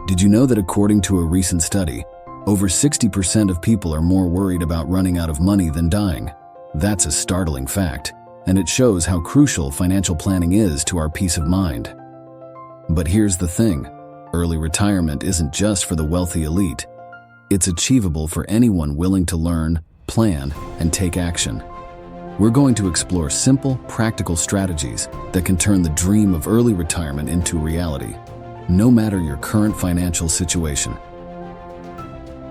Did you know that according to a recent study, over 60% of people are more worried about running out of money than dying? That's a startling fact, and it shows how crucial financial planning is to our peace of mind. But here's the thing, early retirement isn't just for the wealthy elite. It's achievable for anyone willing to learn, plan, and take action. We're going to explore simple, practical strategies that can turn the dream of early retirement into reality, no matter your current financial situation.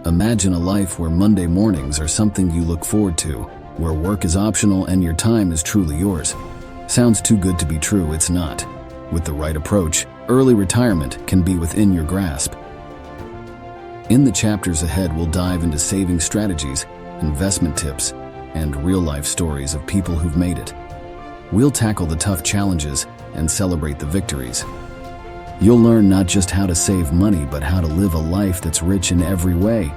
Imagine a life where Monday mornings are something you look forward to, where work is optional and your time is truly yours. Sounds too good to be true, it's not. With the right approach, early retirement can be within your grasp. In the chapters ahead, we'll dive into saving strategies, investment tips, and real-life stories of people who've made it. We'll tackle the tough challenges and celebrate the victories. You'll learn not just how to save money, but how to live a life that's rich in every way.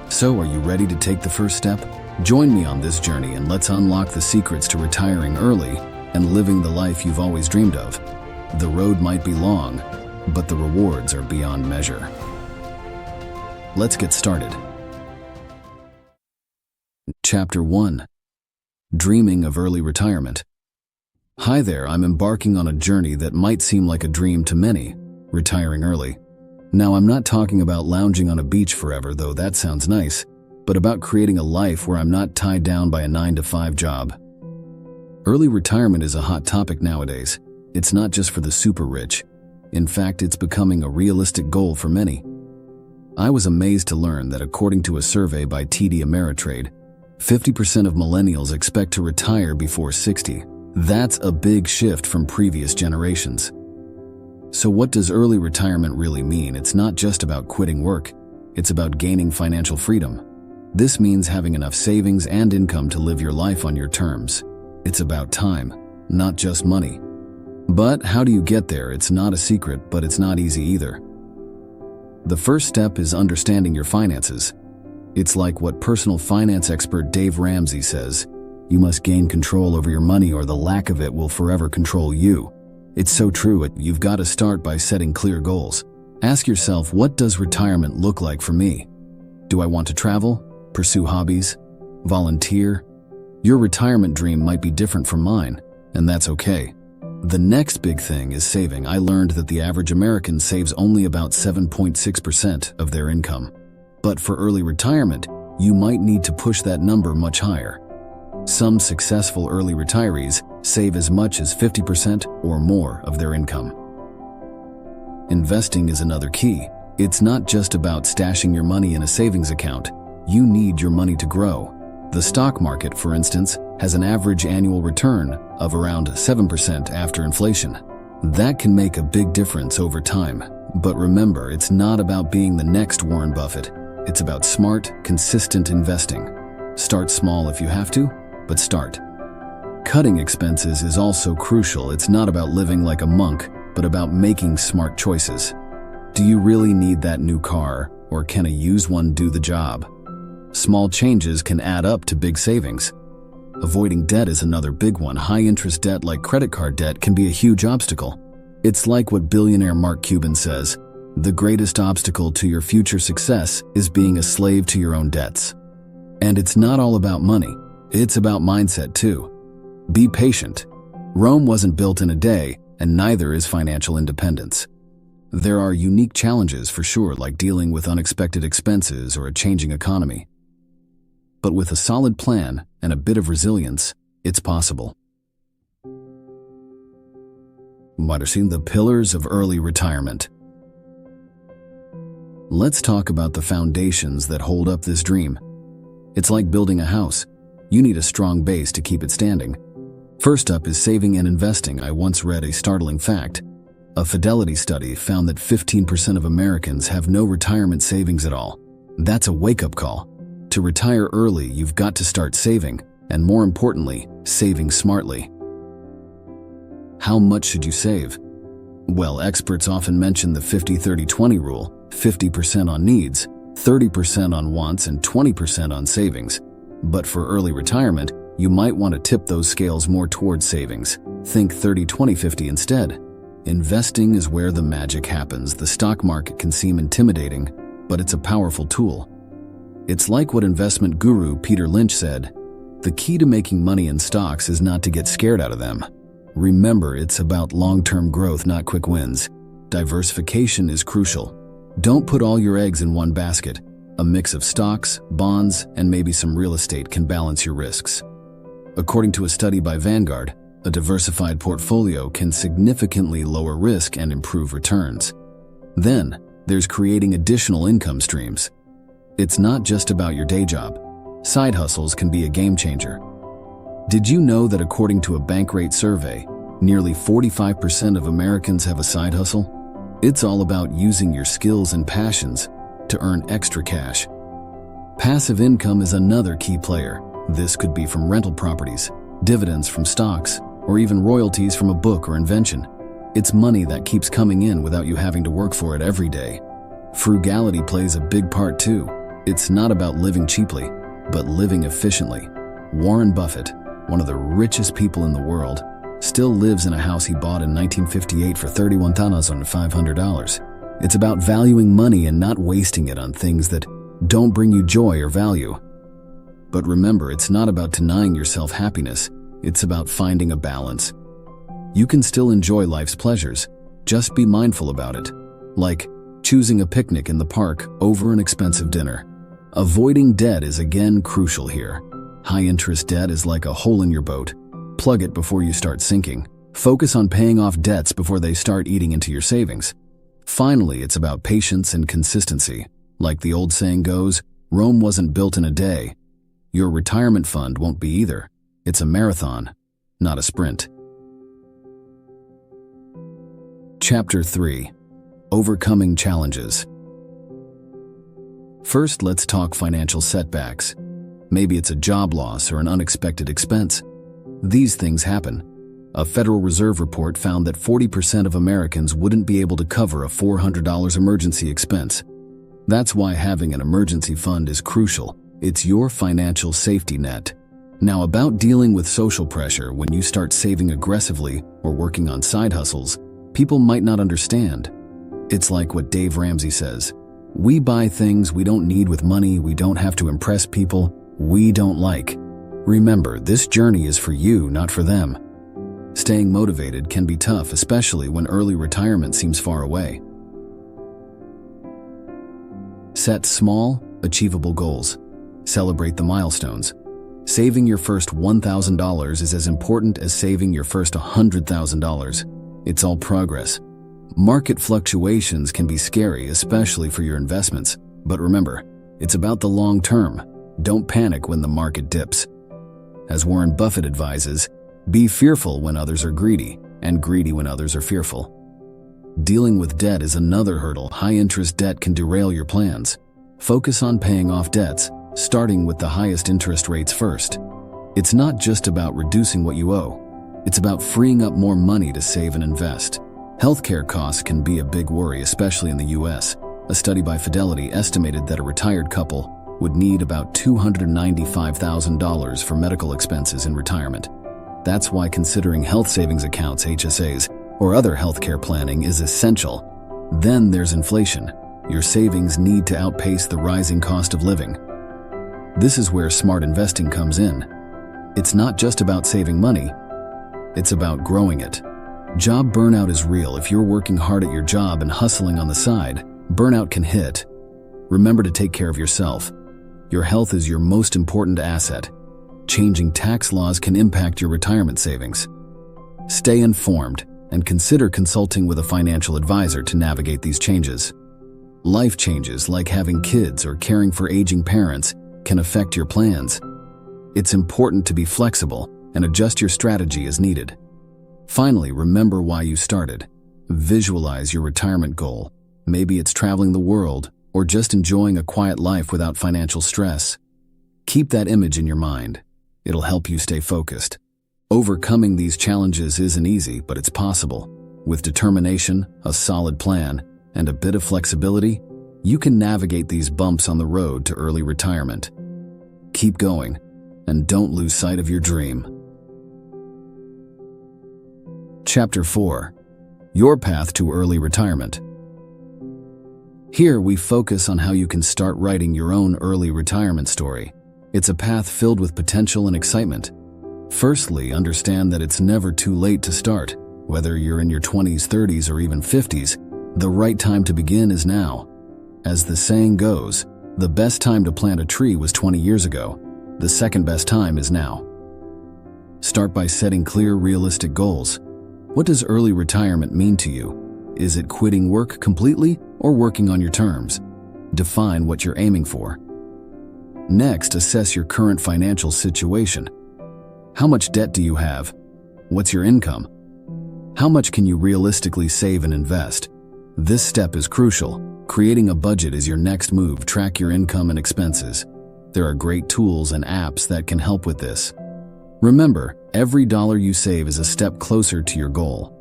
So, are you ready to take the first step? Join me on this journey and let's unlock the secrets to retiring early and living the life you've always dreamed of. The road might be long, but the rewards are beyond measure. Let's get started. Chapter 1. Dreaming of Early Retirement. Hi there, I'm embarking on a journey that might seem like a dream to many, retiring early. Now, I'm not talking about lounging on a beach forever, though that sounds nice, but about creating a life where I'm not tied down by a 9-to-5 job. Early retirement is a hot topic nowadays. It's not just for the super rich. In fact, it's becoming a realistic goal for many. I was amazed to learn that according to a survey by TD Ameritrade, 50% of millennials expect to retire before 60. That's a big shift from previous generations. So what does early retirement really mean? It's not just about quitting work. It's about gaining financial freedom. This means having enough savings and income to live your life on your terms. It's about time, not just money. But how do you get there? It's not a secret, but it's not easy either. The first step is understanding your finances. It's like what personal finance expert Dave Ramsey says, you must gain control over your money or the lack of it will forever control you. It's so true, you've got to start by setting clear goals. Ask yourself, what does retirement look like for me? Do I want to travel, pursue hobbies, volunteer? Your retirement dream might be different from mine, and that's okay. The next big thing is saving. I learned that the average American saves only about 7.6% of their income. But for early retirement, you might need to push that number much higher. Some successful early retirees save as much as 50% or more of their income. Investing is another key. It's not just about stashing your money in a savings account. You need your money to grow. The stock market, for instance, has an average annual return of around 7% after inflation. That can make a big difference over time. But remember, it's not about being the next Warren Buffett. It's about smart, consistent investing. Start small if you have to, but start. Cutting expenses is also crucial. It's not about living like a monk, but about making smart choices. Do you really need that new car, or can a used one do the job? Small changes can add up to big savings. Avoiding debt is another big one. High-interest debt like credit card debt can be a huge obstacle. It's like what billionaire Mark Cuban says, the greatest obstacle to your future success is being a slave to your own debts. And it's not all about money. It's about mindset too. Be patient. Rome wasn't built in a day, and neither is financial independence. There are unique challenges for sure, like dealing with unexpected expenses or a changing economy. But with a solid plan and a bit of resilience, it's possible. Might have seen the pillars of early retirement. Let's talk about the foundations that hold up this dream. It's like building a house. You need a strong base to keep it standing. First up is saving and investing. I once read a startling fact. A Fidelity study found that 15% of Americans have no retirement savings at all. That's a wake-up call. To retire early, you've got to start saving, and more importantly, saving smartly. How much should you save? Well, experts often mention the 50-30-20 rule, 50% on needs, 30% on wants, and 20% on savings. But for early retirement, you might want to tip those scales more towards savings. Think 30-20-50 instead. Investing is where the magic happens. The stock market can seem intimidating, but it's a powerful tool. It's like what investment guru Peter Lynch said, "The key to making money in stocks is not to get scared out of them. Remember, it's about long-term growth, not quick wins. Diversification is crucial. Don't put all your eggs in one basket. A mix of stocks, bonds, and maybe some real estate can balance your risks." According to a study by Vanguard, a diversified portfolio can significantly lower risk and improve returns. Then, there's creating additional income streams. It's not just about your day job. Side hustles can be a game changer. Did you know that according to a Bankrate survey, nearly 45% of Americans have a side hustle? It's all about using your skills and passions to earn extra cash. Passive income is another key player. This could be from rental properties, dividends from stocks, or even royalties from a book or invention. It's money that keeps coming in without you having to work for it every day. Frugality plays a big part too. It's not about living cheaply, but living efficiently. Warren Buffett, one of the richest people in the world, still lives in a house he bought in 1958 for $31,500. It's about valuing money and not wasting it on things that don't bring you joy or value. But remember, it's not about denying yourself happiness. It's about finding a balance. You can still enjoy life's pleasures, just be mindful about it. Like choosing a picnic in the park over an expensive dinner. Avoiding debt is again crucial here. High-interest debt is like a hole in your boat. Plug it before you start sinking. Focus on paying off debts before they start eating into your savings. Finally, it's about patience and consistency. Like the old saying goes, Rome wasn't built in a day. Your retirement fund won't be either. It's a marathon, not a sprint. Chapter 3. Overcoming Challenges. First, let's talk financial setbacks. Maybe it's a job loss or an unexpected expense. These things happen. A Federal Reserve report found that 40% of Americans wouldn't be able to cover a $400 emergency expense. That's why having an emergency fund is crucial. It's your financial safety net. Now, about dealing with social pressure when you start saving aggressively or working on side hustles, people might not understand. It's like what Dave Ramsey says. We buy things we don't need with money we don't have to impress people we don't like. Remember, this journey is for you, not for them. Staying motivated can be tough, especially when early retirement seems far away. Set small, achievable goals. Celebrate the milestones. Saving your first $1,000 is as important as saving your first $100,000. It's all progress. Market fluctuations can be scary, especially for your investments. But remember, it's about the long term. Don't panic when the market dips. As Warren Buffett advises, be fearful when others are greedy, and greedy when others are fearful. Dealing with debt is another hurdle. High-interest debt can derail your plans. Focus on paying off debts, starting with the highest interest rates first. It's not just about reducing what you owe. It's about freeing up more money to save and invest. Healthcare costs can be a big worry, especially in the US. A study by Fidelity estimated that a retired couple would need about $295,000 for medical expenses in retirement. That's why considering health savings accounts, HSAs, or other healthcare planning is essential. Then there's inflation. Your savings need to outpace the rising cost of living. This is where smart investing comes in. It's not just about saving money, it's about growing it. Job burnout is real. If you're working hard at your job and hustling on the side, burnout can hit. Remember to take care of yourself. Your health is your most important asset. Changing tax laws can impact your retirement savings. Stay informed and consider consulting with a financial advisor to navigate these changes. Life changes like having kids or caring for aging parents can affect your plans. It's important to be flexible and adjust your strategy as needed. Finally, remember why you started. Visualize your retirement goal. Maybe it's traveling the world or just enjoying a quiet life without financial stress. Keep that image in your mind. It'll help you stay focused. Overcoming these challenges isn't easy, but it's possible. With determination, a solid plan, and a bit of flexibility, you can navigate these bumps on the road to early retirement. Keep going, and don't lose sight of your dream. Chapter 4. Your path to early retirement. Here we focus on how you can start writing your own early retirement story. It's a path filled with potential and excitement. Firstly, understand that it's never too late to start. Whether you're in your 20s, 30s, or even 50s, the right time to begin is now. As the saying goes, the best time to plant a tree was 20 years ago. The second best time is now. Start by setting clear, realistic goals. What does early retirement mean to you? Is it quitting work completely or working on your terms? Define what you're aiming for. Next, assess your current financial situation. How much debt do you have? What's your income? How much can you realistically save and invest? This step is crucial. Creating a budget is your next move. Track your income and expenses. There are great tools and apps that can help with this. Remember, every dollar you save is a step closer to your goal.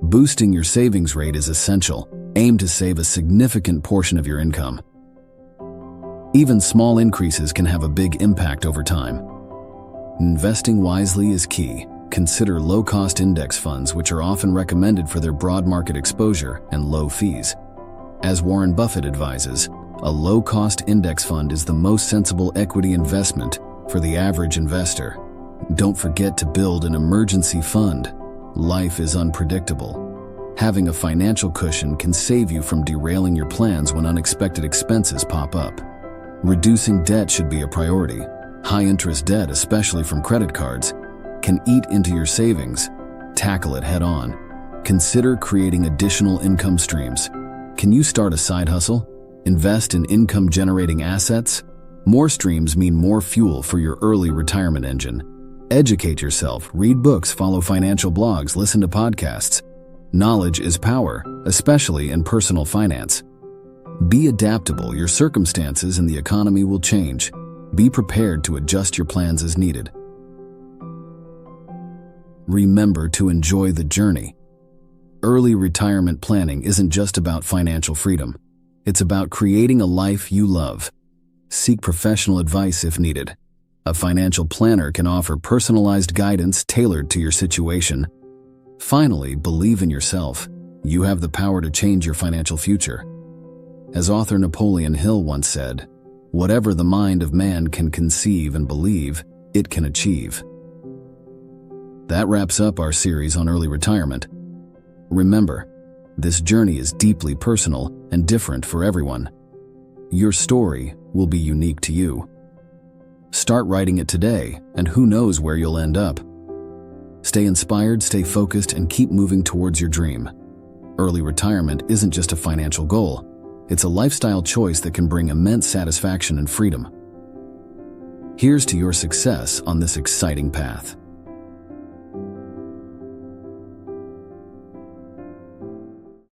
Boosting your savings rate is essential. Aim to save a significant portion of your income. Even small increases can have a big impact over time. Investing wisely is key. Consider low-cost index funds, which are often recommended for their broad market exposure and low fees. As Warren Buffett advises, a low-cost index fund is the most sensible equity investment for the average investor. Don't forget to build an emergency fund. Life is unpredictable. Having a financial cushion can save you from derailing your plans when unexpected expenses pop up. Reducing debt should be a priority. High-interest debt, especially from credit cards, can eat into your savings. Tackle it head-on. Consider creating additional income streams. Can you start a side hustle? Invest in income-generating assets? More streams mean more fuel for your early retirement engine. Educate yourself, read books, follow financial blogs, listen to podcasts. Knowledge is power, especially in personal finance. Be adaptable. Your circumstances and the economy will change. Be prepared to adjust your plans as needed. Remember to enjoy the journey. Early retirement planning isn't just about financial freedom. It's about creating a life you love. Seek professional advice if needed. A financial planner can offer personalized guidance tailored to your situation. Finally, believe in yourself. You have the power to change your financial future. As author Napoleon Hill once said, "Whatever the mind of man can conceive and believe, it can achieve." That wraps up our series on early retirement. Remember, this journey is deeply personal and different for everyone. Your story will be unique to you. Start writing it today, and who knows where you'll end up. Stay inspired, stay focused, and keep moving towards your dream. Early retirement isn't just a financial goal. It's a lifestyle choice that can bring immense satisfaction and freedom. Here's to your success on this exciting path.